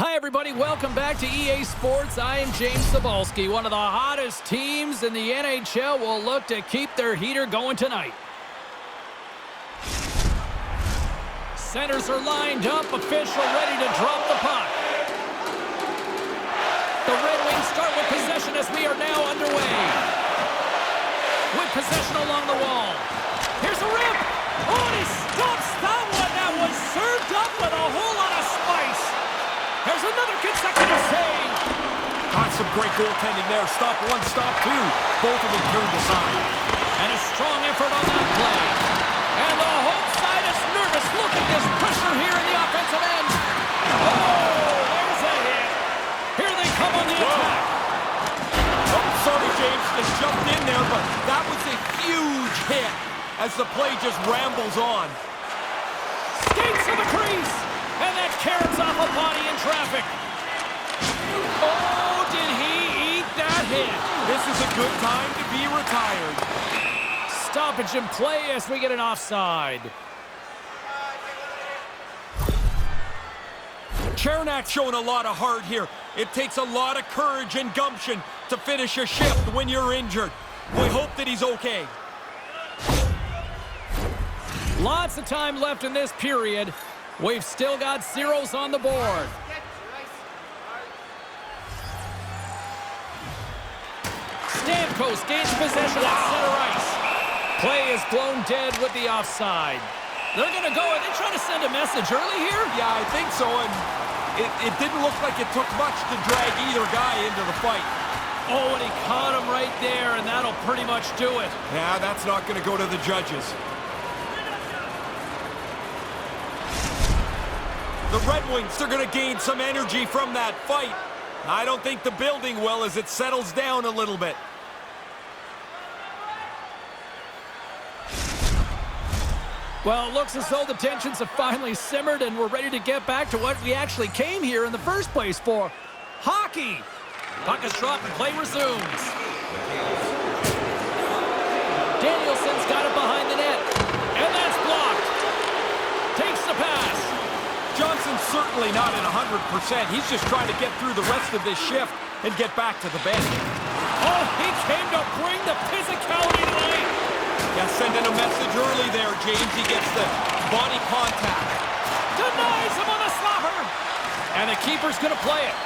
Hi, everybody. Welcome back to EA Sports. I am James Cebulski. One of the hottest teams in the NHL will look to keep their heater going tonight. Centers are lined up. Official ready to drop the puck. The Red Wings start with possession as we are now underway. With possession along the wall. Here's a rip. Oh, and he stops that one. That was served up with a whole lot of spice. There's another consecutive save. Got some great goaltending there. Stop one, stop two. Both of them turned aside. And a strong effort on that play. And the home side is nervous. Look at this pressure here in the offensive end. Oh, there's a hit. Here they come on the attack. Oh, sorry, James. Just jumped in there, but that was a huge hit as the play just rambles on. Skates to the crease. And that carries off a body in traffic. Oh, did he eat that hit? This is a good time to be retired. Stoppage in play as we get an offside. Chernak's showing a lot of heart here. It takes a lot of courage and gumption to finish a shift when you're injured. We hope that he's okay. Lots of time left in this period. We've still got zeros on the board. Stamkos gains possession at center ice. Play is blown dead with the offside. They're going to go. Are they trying to send a message early here? Yeah, I think so, and it didn't look like it took much to drag either guy into the fight. Oh, and he caught him right there, and that'll pretty much do it. Yeah, that's not going to go to the judges. The Red Wings, they're going to gain some energy from that fight. I don't think the building will as it settles down a little bit. Well, it looks as though the tensions have finally simmered and we're ready to get back to what we actually came here in the first place for. Hockey! Puck is dropped and play resumes. Danielson's got it behind the net. And that's blocked. Takes the pass. Johnson's certainly not at 100%. He's just trying to get through the rest of this shift and get back to the bench. Oh, he came to bring the physicality tonight. Yeah, sending a message early there, James. He gets the body contact. Denies him on the slapper. And the keeper's going to play it.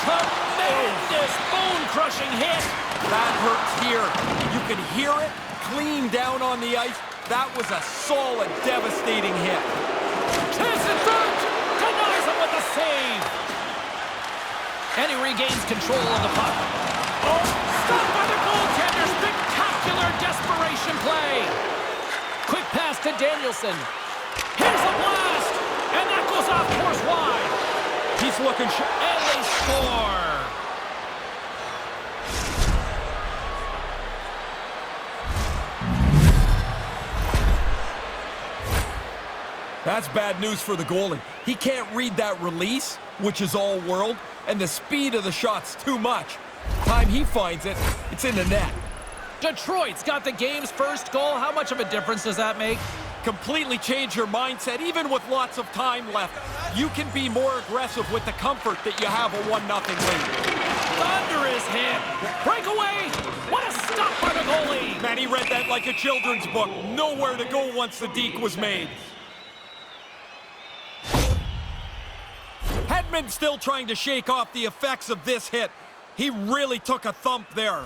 Tremendous bone-crushing hit. That hurts here. You can hear it clean down on the ice. That was a solid, devastating hit. Chance in front. Denies him with a save. And he regains control of the puck. Oh, stopped by the goaltender. Spectacular desperation play. Quick pass to Danielson. Here's a blast. And that goes off course wide. He's looking and they score. That's bad news for the goalie. He can't read that release, which is all world, and the speed of the shot's too much. Time he finds it, it's in the net. Detroit's got the game's first goal. How much of a difference does that make? Completely change your mindset, even with lots of time left. You can be more aggressive with the comfort that you have a 1-0 lead. Thunder is hit. Breakaway. What a stop by the goalie. Man, he read that like a children's book. Nowhere to go once the deke was made. Hedman's still trying to shake off the effects of this hit. He really took a thump there.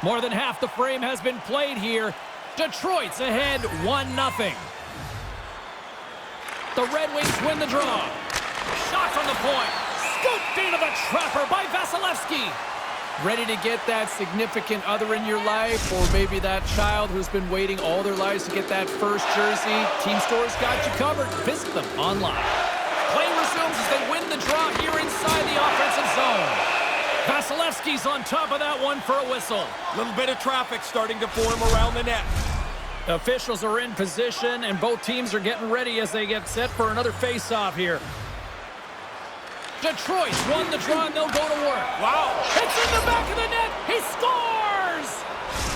More than half the frame has been played here. Detroit's ahead 1-0. The Red Wings win the draw. Shot from the point. Scooped into the trapper by Vasilevsky. Ready to get that significant other in your life, or maybe that child who's been waiting all their lives to get that first jersey? Team Store's got you covered. Visit them online. Play resumes as they win the draw here inside the offensive zone. Vasilevsky's on top of that one for a whistle. A little bit of traffic starting to form around the net. Officials are in position, and both teams are getting ready as they get set for another face-off here. Detroit's won the draw, and they'll go to work. Wow. It's in the back of the net. He scores!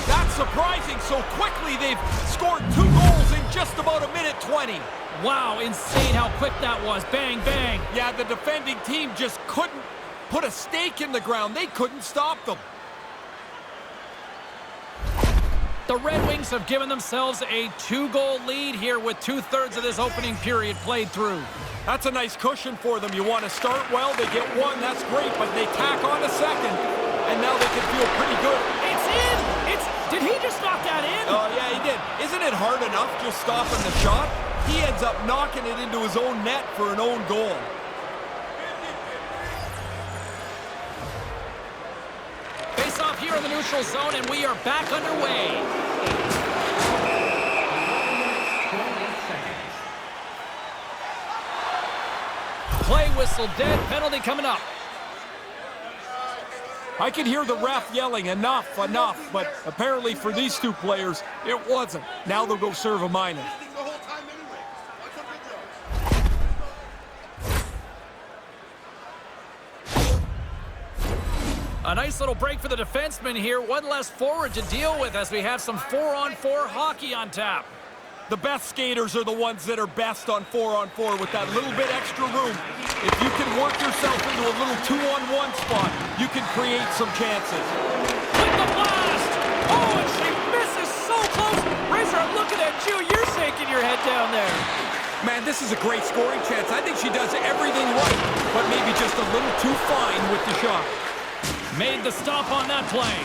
That's surprising. So quickly, they've scored 2 goals in just about a minute 20. Wow, insane how quick that was. Bang, bang. Yeah, the defending team just couldn't put a stake in the ground. They couldn't stop them. The Red Wings have given themselves a 2-goal lead here with 2/3 of this opening period played through. That's a nice cushion for them. You want to start well, they get one, that's great, but they tack on a second, and now they can feel pretty good. It's in! Did he just knock that in? Oh, yeah, he did. Isn't it hard enough just stopping the shot? He ends up knocking it into his own net for an own goal. Face off here in the neutral zone, and we are back underway. Play whistle dead, penalty coming up. I can hear the ref yelling, enough, enough, but apparently for these two players, it wasn't. Now they'll go serve a minor. A nice little break for the defenseman here. One less forward to deal with as we have some 4-on-4 hockey on tap. The best skaters are the ones that are best on 4-on-4 with that little bit extra room. If you can work yourself into a little 2-on-1 spot, you can create some chances. With the blast! Oh, and she misses so close! Razor, I'm looking at you. You're shaking your head down there. Man, this is a great scoring chance. I think she does everything right, but maybe just a little too fine with the shot. Made the stop on that play.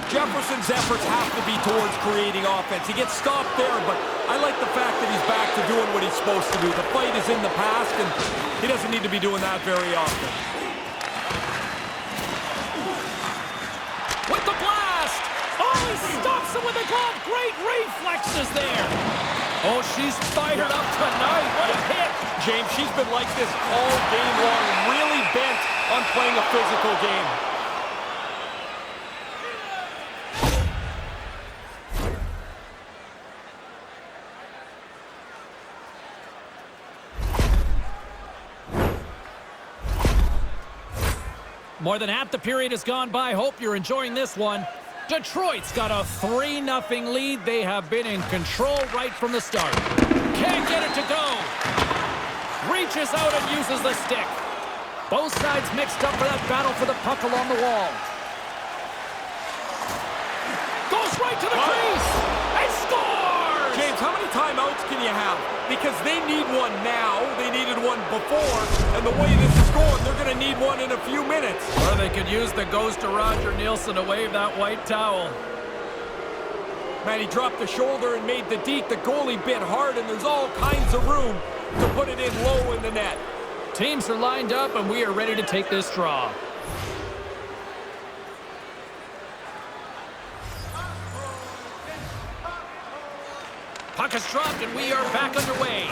Jefferson's efforts have to be towards creating offense. He gets stopped there, but I like the fact that he's back to doing what he's supposed to do. The fight is in the past, and he doesn't need to be doing that very often. With the blast! Oh, he stops him with a glove. Great reflexes there. Oh, she's fired up tonight. What a hit. James, she's been like this all game long, really bent on playing a physical game. More than half the period has gone by. Hope you're enjoying this one. Detroit's got a 3-0 lead. They have been in control right from the start. Can't get it to go. Reaches out and uses the stick. Both sides mixed up for that battle for the puck along the wall. Goes right to the crease and scores! James, how many timeouts can you have? Because they need one now. They needed one before. And the way this is going, they're going to need one in a few minutes. Or they could use the ghost of Roger Nielsen to wave that white towel. Man, he dropped the shoulder and made the deke. The goalie bit hard, and there's all kinds of room to put it in low in the net. Teams are lined up, and we are ready to take this draw. Puck is dropped, and we are back underway.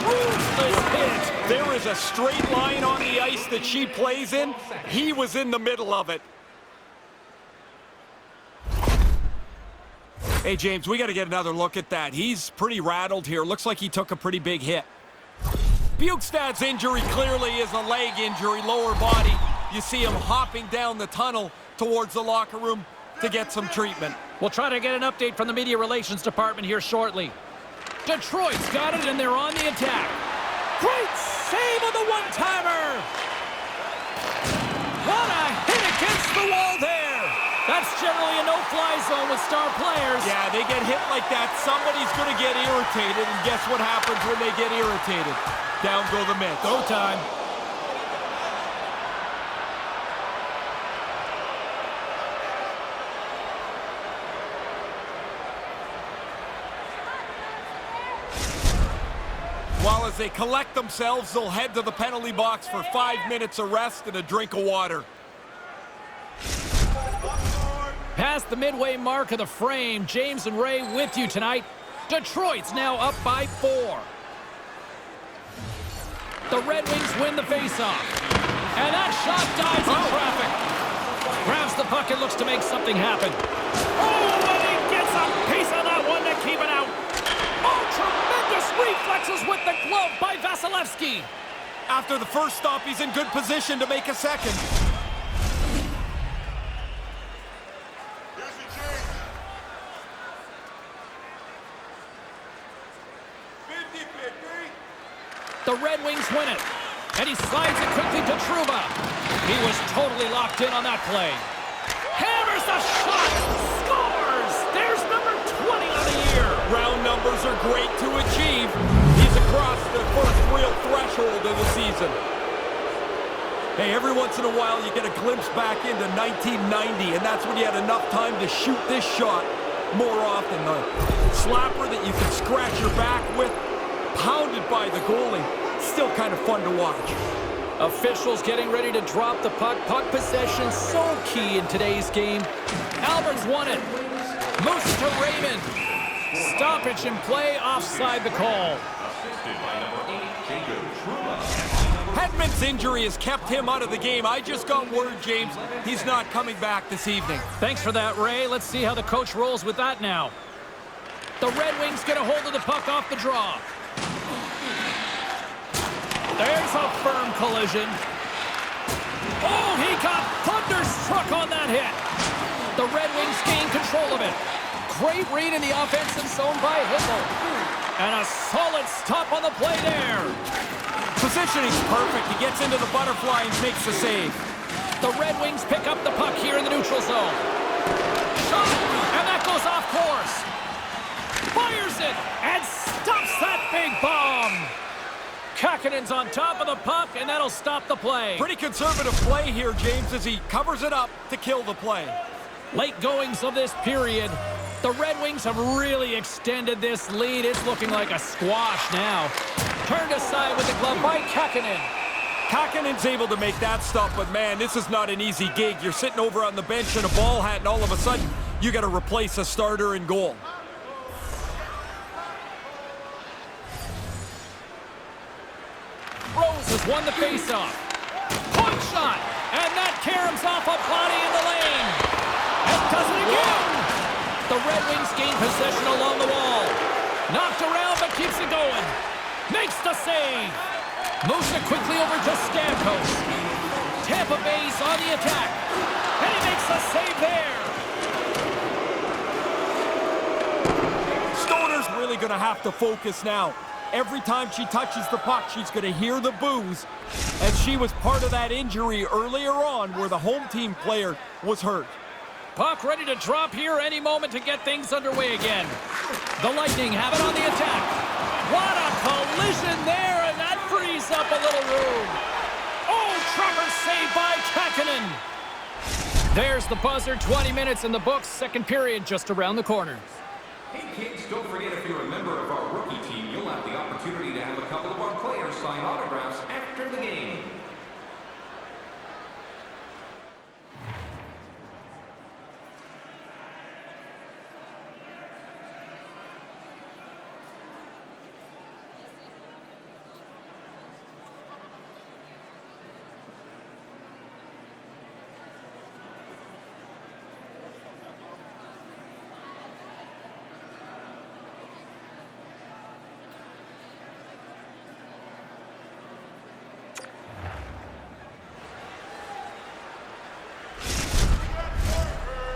Ruthless hit. There is a straight line on the ice that she plays in. He was in the middle of it. Hey, James, we got to get another look at that. He's pretty rattled here. Looks like he took a pretty big hit. Bukestad's injury clearly is a leg injury, lower body. You see him hopping down the tunnel towards the locker room to get some treatment. We'll try to get an update from the media relations department here shortly. Detroit's got it, and they're on the attack. Great save on the one-timer! What a hit against the wall there! That's generally a no-fly zone with star players. Yeah, they get hit like that, somebody's going to get irritated, and guess what happens when they get irritated? Down go the mitts. Go time. While as they collect themselves, they'll head to the penalty box for 5 minutes of rest and a drink of water. Past the midway mark of the frame, James and Ray with you tonight. Detroit's now up by 4. The Red Wings win the faceoff. And that shot dies in traffic. Grabs the puck and looks to make something happen. Oh, and he gets a piece of that one to keep it out. Oh, tremendous reflexes with the glove by Vasilevsky. After the first stop, he's in good position to make a second. The Red Wings win it. And he slides it quickly to Trouba. He was totally locked in on that play. Hammers the shot. Scores! There's number 20 on the year. Round numbers are great to achieve. He's across the first real threshold of the season. Hey, every once in a while you get a glimpse back into 1990, and that's when you had enough time to shoot this shot more often. The slapper that you can scratch your back with, pounded by the goalie. Still kind of fun to watch. Officials getting ready to drop the puck. Puck possession so key in today's game. Albert's won it. Moose to Raymond. Stoppage in play, offside the call. Hedman's injury has kept him out of the game. I just got word, James, he's not coming back this evening. Thanks for that, Ray. Let's see how the coach rolls with that now. The Red Wings get a hold of the puck off the draw. There's a firm collision. Oh, he got thunderstruck on that hit. The Red Wings gain control of it. Great read in the offensive zone by Hickle. And a solid stop on the play there. Positioning's perfect. He gets into the butterfly and makes the save. The Red Wings pick up the puck here in the neutral zone. Shot, and that goes off course. Fires it, and stops that big bomb. Kakinen's on top of the puck, and that'll stop the play. Pretty conservative play here, James, as he covers it up to kill the play. Late goings of this period. The Red Wings have really extended this lead. It's looking like a squash now. Turned aside with the glove by Kakinen. Kakinen's able to make that stop, but man, this is not an easy gig. You're sitting over on the bench in a ball hat, and all of a sudden, you got to replace a starter in goal. Rose has won the faceoff. Point shot, and that caroms off a body in the lane. And does it again. The Red Wings gain possession along the wall. Knocked around, but keeps it going. Makes the save. Moves it quickly over to Stamkos. Tampa Bay's on the attack. And he makes the save there. Stoner's really going to have to focus now. Every time she touches the puck, she's going to hear the boos, as she was part of that injury earlier on where the home team player was hurt. Puck ready to drop here any moment to get things underway again. The Lightning have it on the attack. What a collision there, and that frees up a little room. Oh, trapper saved by Kakinen. There's the buzzer, 20 minutes in the books, second period just around the corner. Hey kids, don't forget if you're a member of our rookie team, you'll have the opportunity to have a couple of our players sign autographs after the game.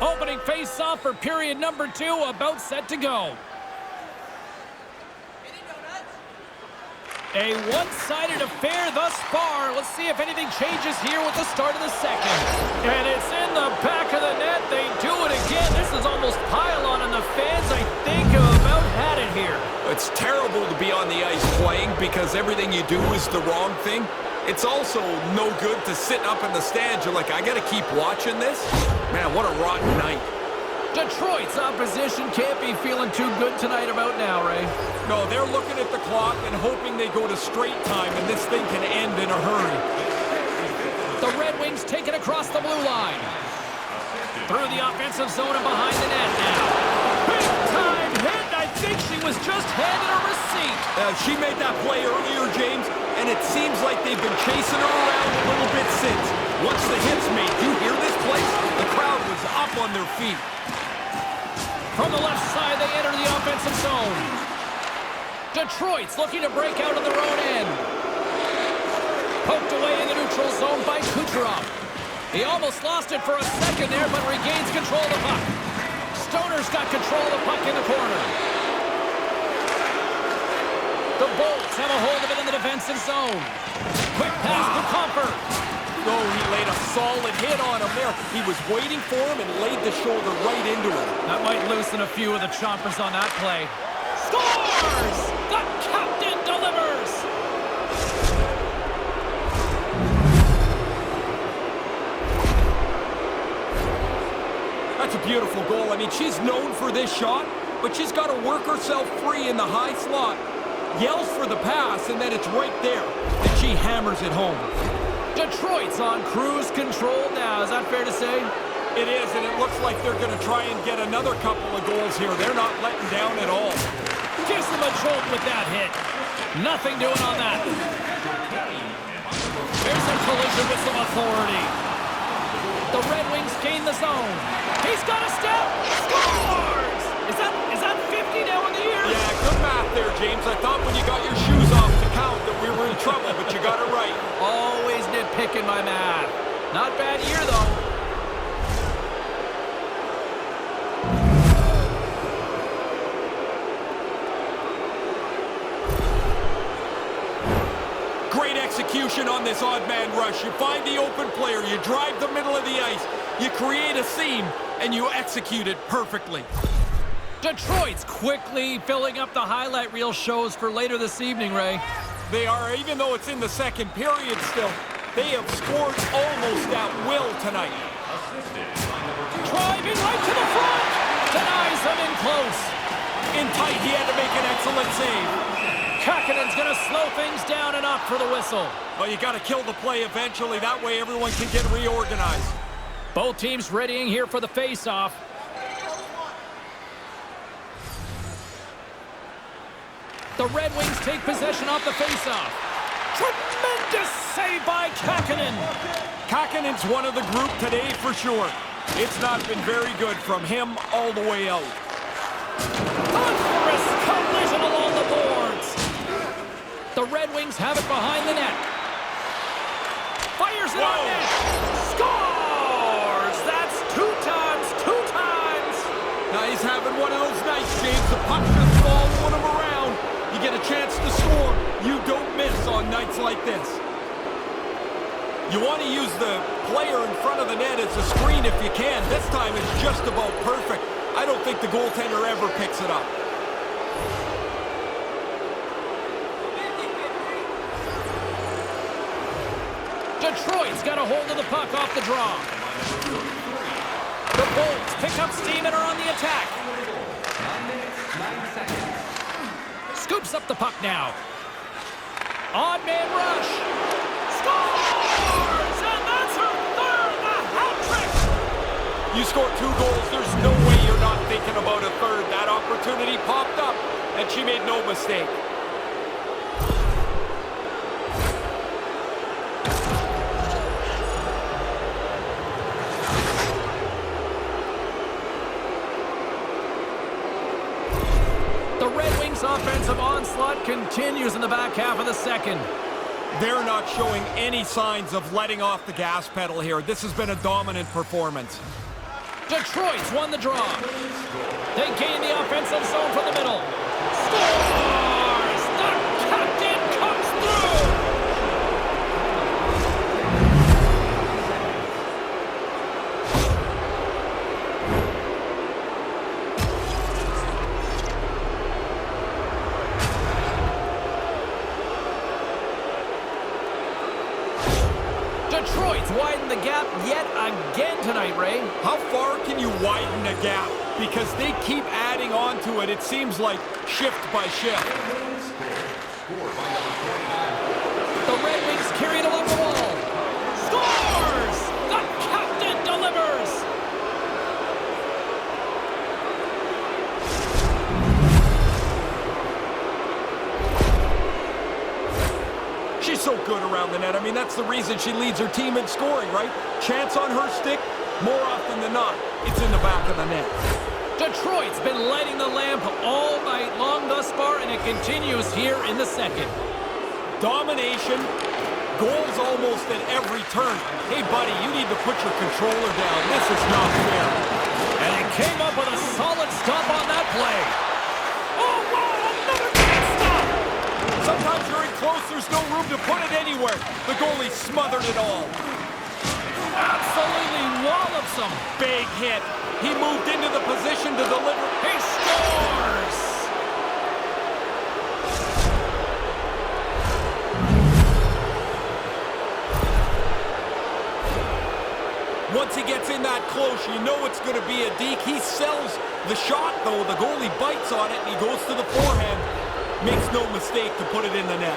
Opening face-off for period number 2, about set to go. A one-sided affair thus far. Let's see if anything changes here with the start of the second. And it's in the back of the net. They do it again. This is almost pile-on, and the fans, I think, have about had it here. It's terrible to be on the ice playing because everything you do is the wrong thing. It's also no good to sit up in the stands. You're like, I got to keep watching this? Man, what a rotten night. Detroit's opposition can't be feeling too good tonight about now, Ray. No, they're looking at the clock and hoping they go to straight time and this thing can end in a hurry. The Red Wings take it across the blue line. Through the offensive zone and behind the net now. Big time hit. I think she was just handed a receipt. She made that play earlier, James, and it seems like they've been chasing her around a little bit since. Once the hit's made, you hear this place? The crowd was up on their feet. From the left side, they enter the offensive zone. Detroit's looking to break out of their own end. Poked away in the neutral zone by Kucherov. He almost lost it for a second there, but regains control of the puck. Stoner's got control of the puck in the corner. The Bolts have a hold of it in the defensive zone. Quick pass to Comfort. Oh, he laid a solid hit on him there. He was waiting for him and laid the shoulder right into him. That might loosen a few of the chompers on that play. Scores! The captain delivers! That's a beautiful goal. I mean, she's known for this shot, but she's got to work herself free in the high slot. Yells for the pass, and then it's right there. And she hammers it home. Detroit's on cruise control now. Is that fair to say? It is, and it looks like they're going to try and get another couple of goals here. They're not letting down at all. Gives them a jolt with that hit. Nothing doing on that. There's a collision with some authority. The Red Wings gain the zone. He's got a step. Scores! Is that 50 now in the year? Yeah, good math there, James. I thought when you got your shoes off to count that we were in trouble, but you got it right. Always nitpicking my math. Not bad year, though. Great execution on this odd man rush. You find the open player, you drive the middle of the ice, you create a seam, and you execute it perfectly. Detroit's quickly filling up the highlight reel shows for later this evening, Ray. They are, even though it's in the second period still, they have scored almost at will tonight. Driving right to the front. Denies them in close. In tight, he had to make an excellent save. Kakanen's going to slow things down and up for the whistle. Well, you got to kill the play eventually. That way everyone can get reorganized. Both teams readying here for the face-off. The Red Wings take possession off the face-off. Tremendous save by Kakkonen. Kakanen's one of the group today for sure. It's not been very good from him all the way out. Thunderous collision along the boards. The Red Wings have it behind the net. Fires it on net. Scores! That's two times. Now he's having one of those nights, James. The puck just following him around. You get a chance to score. You don't miss on nights like this. You want to use the player in front of the net as a screen if you can. This time it's just about perfect. I don't think the goaltender ever picks it up. Detroit's got a hold of the puck off the draw. The Bolts pick up steam and are on the attack. 9 minutes, 9 seconds. Scoops up the puck now. Odd man rush. Scores! And that's her third, a hat trick! You score 2 goals, there's no way you're not thinking about a third. That opportunity popped up, and she made no mistake. The Red Wings offensive onslaught continues in the back half of the second. They're not showing any signs of letting off the gas pedal here. This has been a dominant performance. Detroit's won the draw. They gain the offensive zone from the middle. Scores! The captain comes through! Detroit's widened the gap yet again tonight, Ray. How far can you widen a gap? Because they keep adding on to it, it seems like shift by shift. The Red Wings carry it along the wall. Scores! The captain delivers! She's so good around the net. I mean, that's the reason she leads her team in scoring, right? Chance on her stick, more often than not, it's in the back of the net. Detroit's been lighting the lamp all night long thus far, and it continues here in the second. Domination, goals almost at every turn. Hey, buddy, you need to put your controller down. This is not fair. And he came up with a solid stop on that play. Oh, wow, another great stop! Some Sometimes you're in close, there's no room to put it anywhere. The goalie smothered it all. Absolutely wallops him. Big hit. He moved into the position to deliver. He scores! Once he gets in that close, you know it's going to be a deke. He sells the shot, though. The goalie bites on it, and he goes to the forehand. Makes no mistake to put it in the net.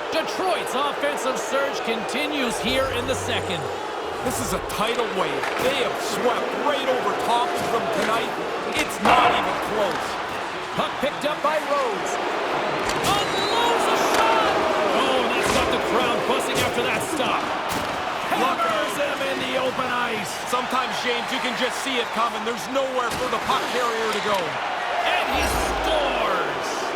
Detroit's offensive surge continues here in the second. This is a tidal wave. They have swept right over top of them tonight. It's not even close. Puck picked up by Rhodes. Unloads a shot! Oh, that's got the crowd buzzing after that stop. Hammers him in the open ice. Sometimes, James, you can just see it coming. There's nowhere for the puck carrier to go. And he scores!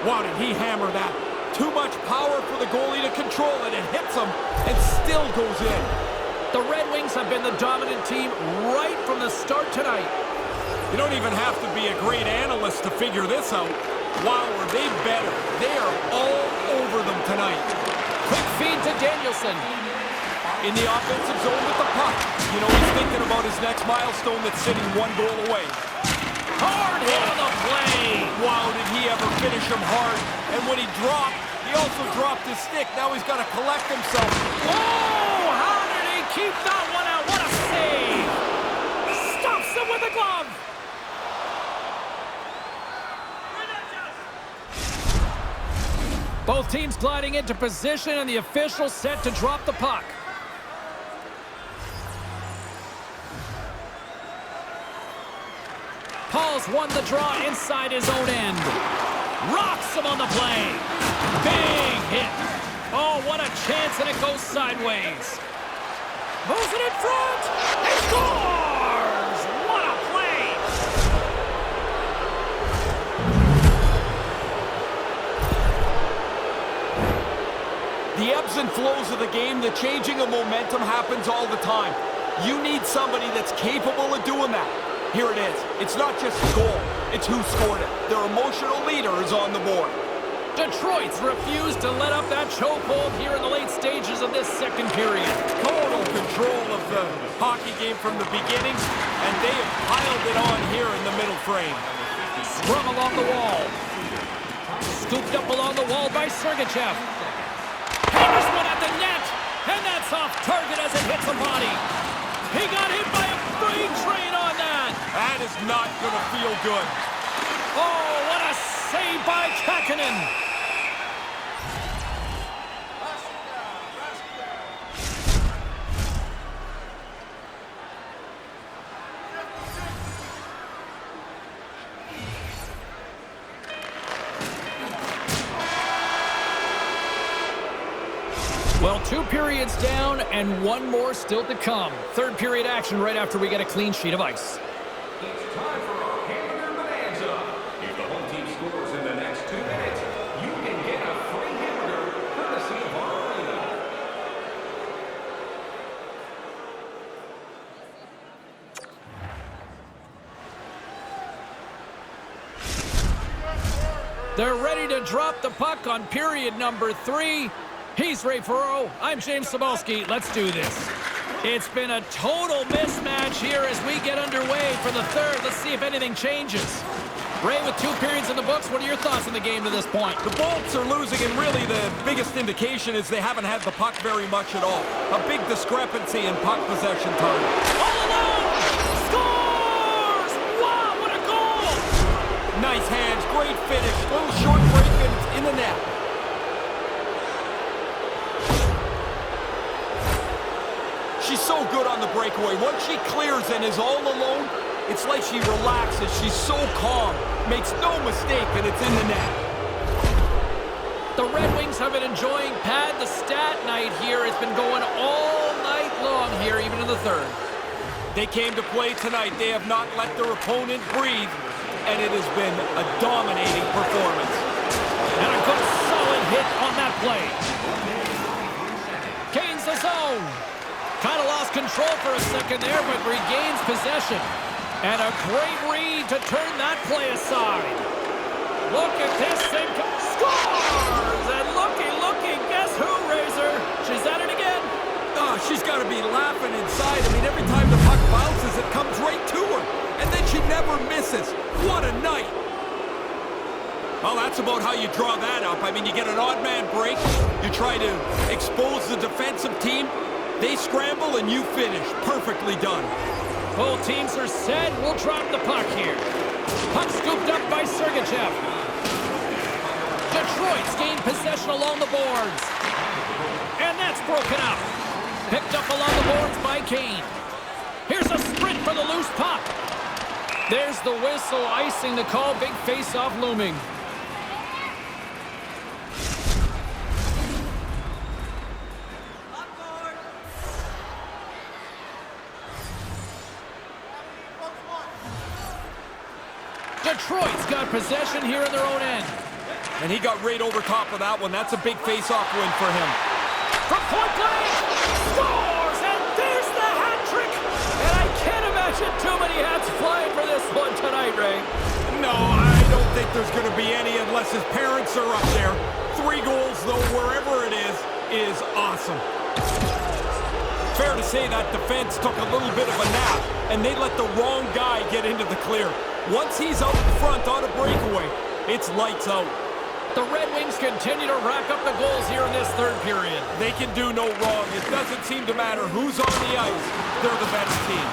Wow, did he hammer that? Too much power for the goalie to control it. It hits him and still goes in. The Red Wings have been the dominant team right from the start tonight. You don't even have to be a great analyst to figure this out. Wow, are they better? They are all over them tonight. Quick feed to Danielson. In the offensive zone with the puck. You know, he's thinking about his next milestone that's sitting one goal away. Hard hit on the play. Wow, did he ever finish him hard. And when he dropped, he also dropped his stick. Now he's got to collect himself. Oh, how did he keep that one out? What a save. Stops him with a glove. Both teams gliding into position, and the official set to drop the puck. Paul's won the draw inside his own end. Rocks him on the play. Big hit. Oh, what a chance, and it goes sideways. Moves it in front. He scores! What a play! The ebbs and flows of the game, the changing of momentum happens all the time. You need somebody that's capable of doing that. Here it is. It's not just a goal. It's who scored it. Their emotional leader is on the board. Detroit's refused to let up that chokehold here in the late stages of this second period. Total control of the hockey game from the beginning, and they have piled it on here in the middle frame. Scrum along the wall. Scooped up along the wall by Sergachev. Hammers one at the net, and that's off target as it hits a body. He got hit by a freight train on that. That is not going to feel good. Oh, what a save by Kähkönen. Well, 2 periods down and 1 more still to come. Third period action right after we get a clean sheet of ice. It's time for our hamburger bonanza. If the home team scores in the next 2 minutes, you can get a free hamburger courtesy of our arena. They're ready to drop the puck on period number 3. He's Ray Ferraro. I'm James Cebulski. Let's do this. It's been a total mismatch here as we get underway for the third. Let's see if anything changes. Ray, with 2 periods in the books, what are your thoughts on the game to this point? The Bolts are losing, and really the biggest indication is they haven't had the puck very much at all. A big discrepancy in puck possession time. All alone! Scores! Wow, what a goal! Nice hands, great finish, little short break, and it's in the net. She's so good on the breakaway. Once she clears and is all alone, it's like she relaxes. She's so calm, makes no mistake, and it's in the net. The Red Wings have been enjoying pad the stat night here. It's been going all night long here, even in the third. They came to play tonight. They have not let their opponent breathe, and it has been a dominating performance. And a good solid hit on that play. Kane's the zone. Kind of lost control for a second there, but regains possession. And a great read to turn that play aside. Look at this thing. Scores! And looky, guess who, Razor? She's at it again. Oh, she's got to be laughing inside. I mean, every time the puck bounces, it comes right to her. And then she never misses. What a night. Well, that's about how you draw that up. I mean, you get an odd man break. You try to expose the defensive team. They scramble and you finish. Perfectly done. Both teams are set. We'll drop the puck here. Puck scooped up by Sergachev. Detroit's gained possession along the boards. And that's broken up. Picked up along the boards by Kane. Here's a sprint for the loose puck. There's the whistle, icing the call. Big face-off looming. Detroit's got possession here in their own end. And he got right over top of that one. That's a big face-off win for him. From point blank, scores, and there's the hat trick. And I can't imagine too many hats flying for this one tonight, Ray. No, I don't think there's going to be any unless his parents are up there. 3 goals, though, wherever it is awesome. Fair to say that defense took a little bit of a nap, and they let the wrong guy get into the clear. Once he's out in front on a breakaway, it's lights out. The Red Wings continue to rack up the goals here in this third period. They can do no wrong. It doesn't seem to matter who's on the ice. They're the better team.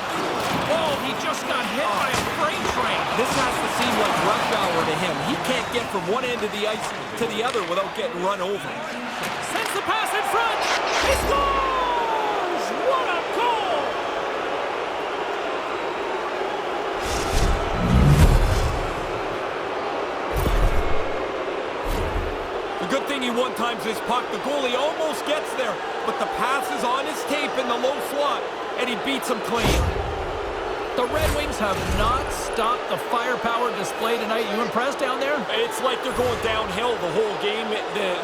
Oh, he just got hit by a freight train. This has to seem like rush hour to him. He can't get from one end of the ice to the other without getting run over. Sends the pass in front. He scores! What a goal! Good thing he one-times his puck. The goalie almost gets there, but the pass is on his tape in the low slot, and he beats him clean. The Red Wings have not stopped the firepower display tonight. You impressed down there? It's like they're going downhill the whole game.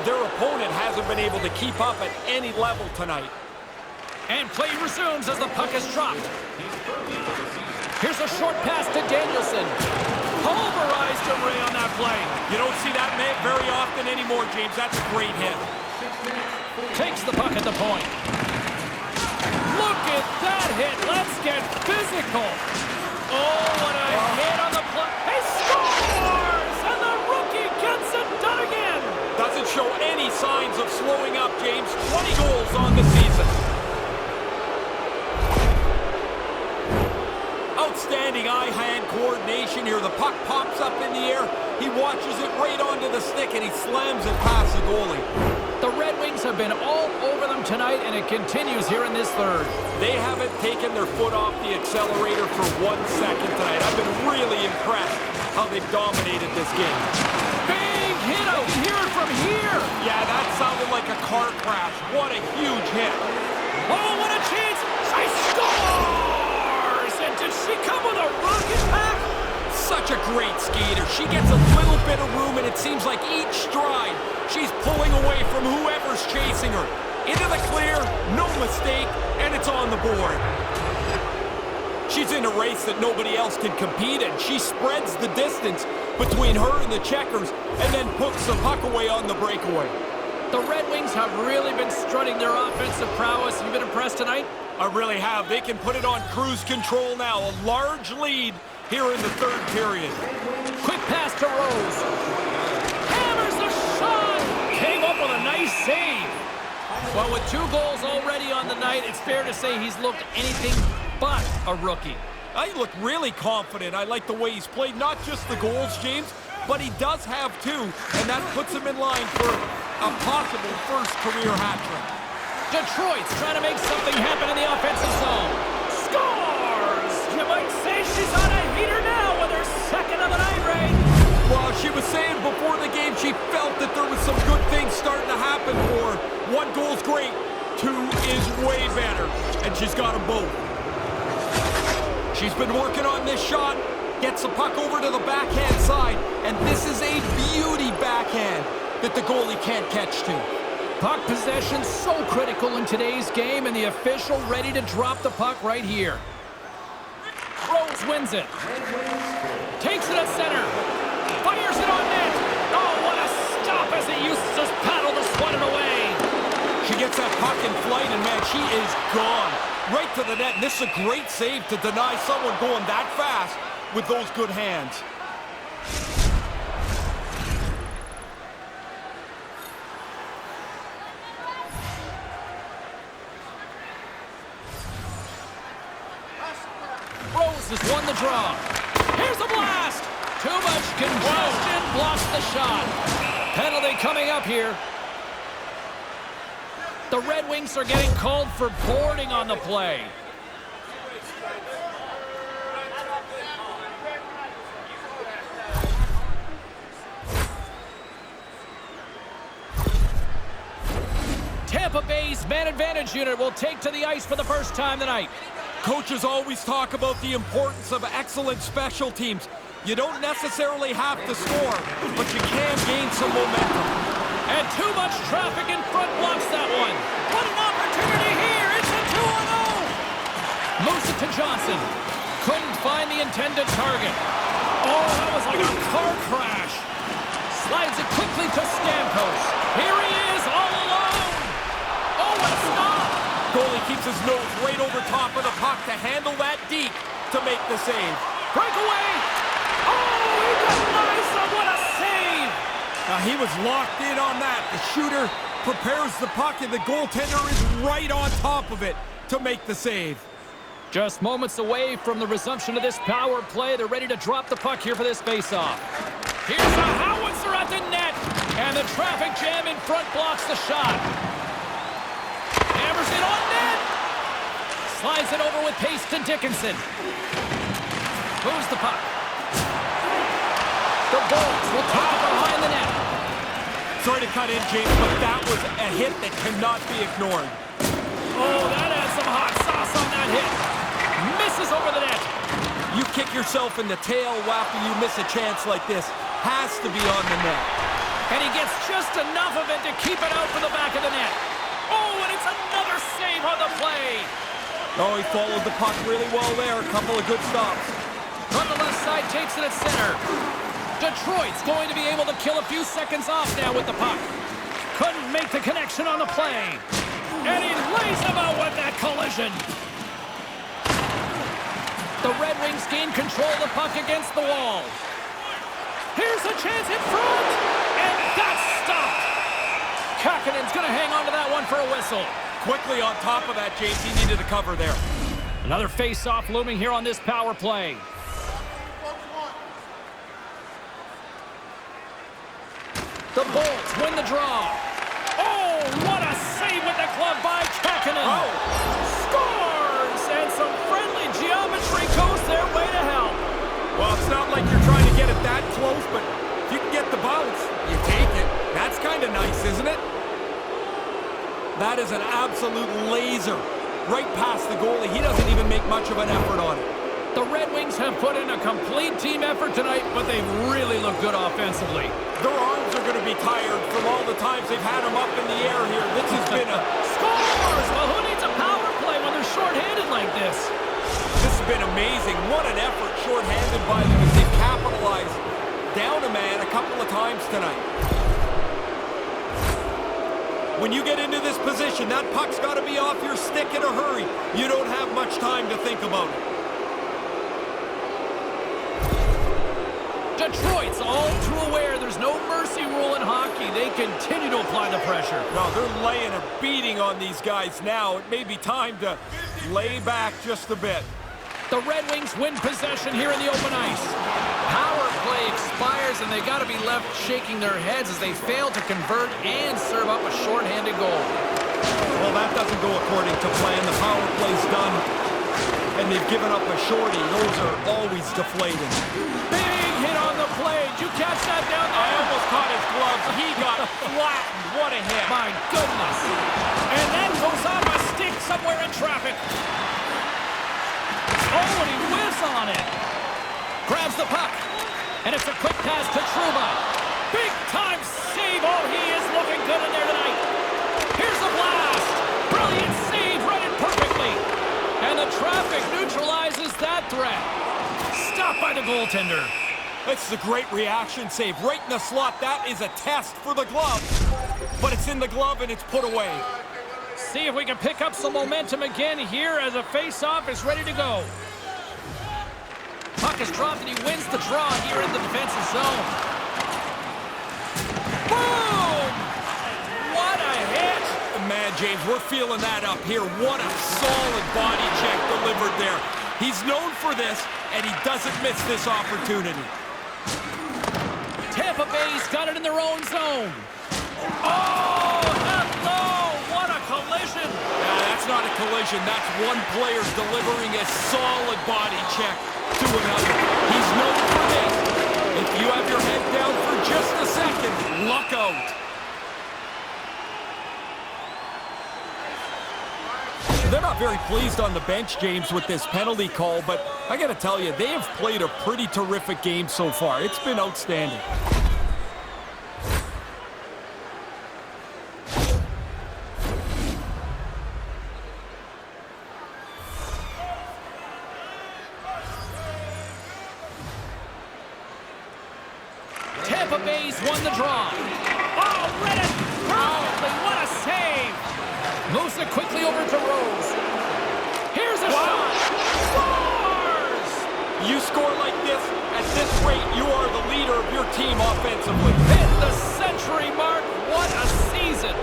Their opponent hasn't been able to keep up at any level tonight. And play resumes as the puck is dropped. Here's a short pass to Danielson. Pulverized Ray on that play. You don't see that very often anymore, James. That's a great hit. Takes the puck at the point. Look at that hit. Let's get physical. Oh, what a hit on the play. He scores! And the rookie gets it done again. Doesn't show any signs of slowing up, James. 20 goals on the season. Outstanding eye-hand coordination here. The puck pops up in the air. He watches it right onto the stick, and he slams it past the goalie. The Red Wings have been all over them tonight, and it continues here in this third. They haven't taken their foot off the accelerator for 1 second tonight. I've been really impressed how they've dominated this game. Big hit out here from here. Yeah, that sounded like a car crash. What a huge hit. Oh, what a chance. She scores! And did she come with a rocket pack? Such a great skater. She gets a little bit of room, and it seems like each stride, she's pulling away from whoever's chasing her. Into the clear, no mistake, and it's on the board. She's in a race that nobody else can compete in. She spreads the distance between her and the checkers, and then puts the puck away on the breakaway. The Red Wings have really been strutting their offensive prowess. Have you been impressed tonight? I really have. They can put it on cruise control now. A large lead here in the third period. Quick pass to Rose. Hammers the shot. Came up with a nice save. Well, with 2 goals already on the night, it's fair to say he's looked anything but a rookie. I look really confident. I like the way he's played. Not just the goals, James, but he does have 2, and that puts him in line for a possible first career hat trick. Detroit's trying to make something happen in the offensive zone. Scores! You might say she's on a heater now with her second of the night, Ray. Well, she was saying before the game she felt that there was some good things starting to happen for her. 1 goal's great, 2 is way better, and she's got them both. She's been working on this shot, gets the puck over to the backhand side, and this is a beauty backhand that the goalie can't catch to. Puck possession so critical in today's game, and the official ready to drop the puck right here. Rose wins it. Takes it at center. Fires it on net. Oh, what a stop as he uses his paddle to swat it away. She gets that puck in flight, and man, she is gone. Right to the net, and this is a great save to deny someone going that fast with those good hands. Rose has won the draw. Here's a blast. Too much congestion blocks the shot. Penalty coming up here. The Red Wings are getting called for boarding on the play. Tampa Bay's man advantage unit will take to the ice for the first time tonight. Coaches always talk about the importance of excellent special teams. You don't necessarily have to score, but you can gain some momentum. And too much traffic in front blocks that one. What an opportunity here. It's a 2-0. Moves it to Johnson. Couldn't find the intended target. Oh, that was like a car crash. Slides it quickly to Stamkos. Here he is all alone. Oh, what a stop. Goalie keeps his nose right over top of the puck to handle that deep to make the save. Breakaway. Oh, he denies him. What a save. He was locked in on that. The shooter prepares the puck, and the goaltender is right on top of it to make the save. Just moments away from the resumption of this power play. They're ready to drop the puck here for this faceoff. Here's a howitzer at the net, and the traffic jam in front blocks the shot. Hammers it on net. Slides it over with pace to Dickinson. Moves the puck. The Bolts will take it behind the net. Sorry to cut in, James, but that was a hit that cannot be ignored. Oh, that adds some hot sauce on that hit. Misses over the net. You kick yourself in the tail after you miss a chance like this. Has to be on the net. And he gets just enough of it to keep it out for the back of the net. Oh, and it's another save on the play. Oh, he followed the puck really well there. A couple of good stops. From the left side, takes it at center. Detroit's going to be able to kill a few seconds off now with the puck. Couldn't make the connection on the play. And he lays him out with that collision. The Red Wings gain control of the puck against the wall. Here's a chance in front. And that's stopped. Kakanen's going to hang on to that one for a whistle. Quickly on top of that, James. He needed a cover there. Another face-off looming here on this power play. The Bolts win the draw. Oh, what a save with the glove by Kapanen. Oh. Scores! And some friendly geometry goes their way to help. Well, it's not like you're trying to get it that close, but if you can get the bounce, you take it. That's kind of nice, isn't it? That is an absolute laser. Right past the goalie. He doesn't even make much of an effort on it. The Red Wings have put in a complete team effort tonight, but they've really looked good offensively. Their arms are going to be tired from all the times they've had them up in the air here. This has been a... Scores! Well, who needs a power play when they're shorthanded like this? This has been amazing. What an effort shorthanded by them as they've capitalized down a man a couple of times tonight. When you get into this position, that puck's got to be off your stick in a hurry. You don't have much time to think about it. Detroit's all too aware there's no mercy rule in hockey. They continue to apply the pressure. No, they're laying a beating on these guys now. It may be time to lay back just a bit. The Red Wings win possession here in the open ice. Power play expires, and they got to be left shaking their heads as they fail to convert and serve up a shorthanded goal. Well, that doesn't go according to plan. The power play's done, and they've given up a shorty. Those are always deflating. Big hit on the play. Did you catch that down there? I almost caught his gloves. He got flattened. What a hit. My goodness. And that goes off a stick somewhere in traffic. Oh, and he whiffs on it. Grabs the puck. And it's a quick pass to Trouba. Big time save. Oh, he is looking good in there tonight. that threat. Stopped by the goaltender. This is a great reaction save. Right in the slot. That is a test for the glove. But it's in the glove and it's put away. See if we can pick up some momentum again here as a face-off is ready to go. Puck is dropped and he wins the draw here in the defensive zone. Boom! What a hit! Man, James, we're feeling that up here. What a solid body check delivered there. He's known for this, and he doesn't miss this opportunity. Tampa Bay's got it in their own zone. Oh, hello! What a collision! That's not a collision. That's one player delivering a solid body check to another. He's known for this. If you have your head down for just a second, look out. They're not very pleased on the bench, James, with this penalty call, but I got to tell you, they have played a pretty terrific game so far. It's been outstanding. Tampa Bay's won the draw. Oh, read it perfectly. What a save. Moves it quickly over to Rose. Here's a shot. Scores! You score like this, at this rate, you are the leader of your team offensively. Hit the century mark. What a season.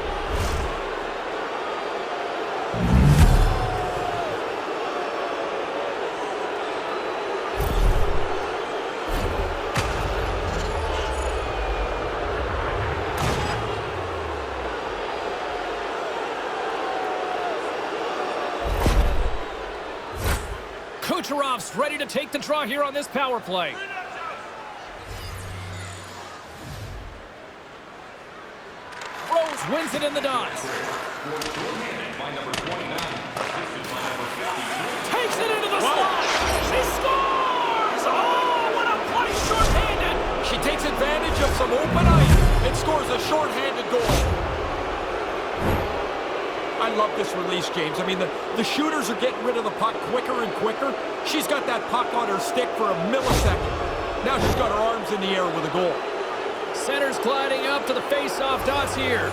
Kucherov's ready to take the draw here on this power play. Rose wins it in the dots. Takes it into the slot. She scores! Oh, what a play, shorthanded. She takes advantage of some open ice and scores a shorthanded goal. I love this release, James. I mean, the shooters are getting rid of the puck quicker and quicker. She's got that puck on her stick for a millisecond. Now she's got her arms in the air with a goal. Center's gliding up to the face-off dots here.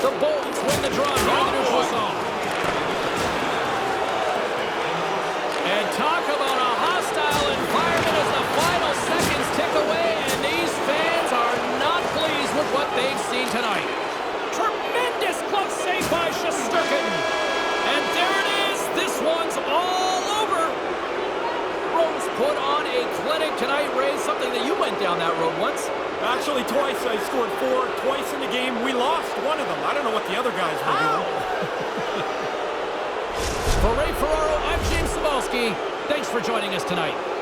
The Bolts win the draw here in the neutral zone. And talk about a hostile environment as the final seconds tick away, and these fans are not pleased with what they've seen tonight. Tremendous glove save by Shesterkin. And there it is. This one's all over. Rose put on a clinic tonight, Ray, something that you went down that road once. Actually, twice. I scored 4 twice in the game. We lost one of them. I don't know what the other guys were doing. For Ray Ferraro, I'm James Cybulski. Thanks for joining us tonight.